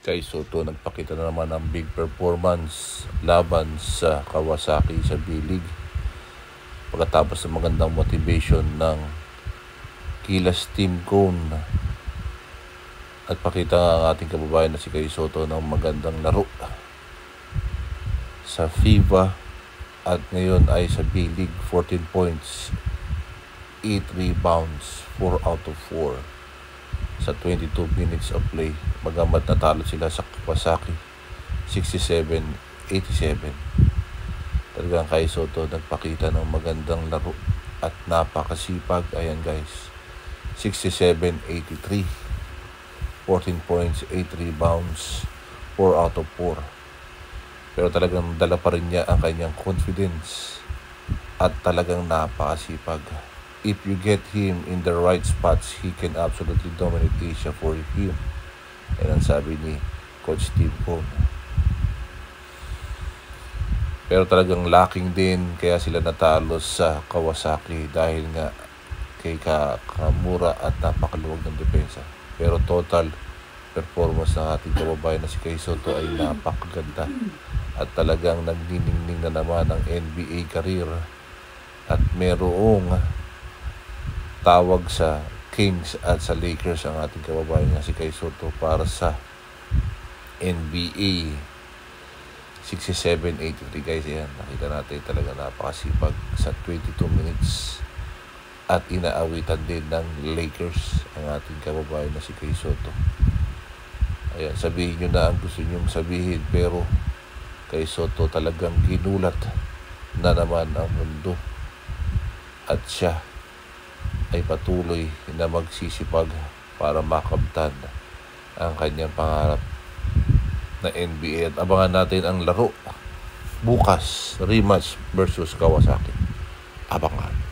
Kay Soto nagpakita na naman ng big performance laban sa Kawasaki sa B-League. Pagkatapos ng magandang motivation ng Gilas Team Cone, at pakita ang ating kababayan na si Kay Soto ng magandang laro sa FIBA at ngayon ay sa B-League. 14 points, 8 rebounds, 4 out of 4 sa 22 minutes of play. Bagamat natalo sila sa Kawasaki 67-87. Talagang Kay Soto nagpakita ng magandang laro at napakasipag. Ayan guys, 67-83, 14 points, 8 rebounds, 4 out of 4. Pero talagang dala pa rin niya ang kanyang confidence at talagang napakasipag. If you get him in the right spots, he can absolutely dominate Asia for you. Yan ang sabi ni Coach Steve Cone. Pero talagang lacking din kaya sila natalo sa Kawasaki dahil nga kay Kamura at napakaluwag ng depensa. Pero total performance ng ating kababayan na si Kay Soto ay napakaganda at talagang nagniningning na naman ang NBA career at merong tawag sa Kings at sa Lakers ang ating kababayan na si Kay Soto para sa NBA. 67-83 guys, yan nakita natin talaga napakasipag sa 22 minutes at inaawitan din ng Lakers ang ating kababayan na si Kay Soto. Ayan, sabihin nyo na ang gusto nyong sabihin, pero Kay Soto talagang ginulat na naman ang mundo at siya ay patuloy na magsisipag para makamtan ang kanyang pangarap na NBA. At abangan natin ang laro bukas, rematch versus Kawasaki. Abangan.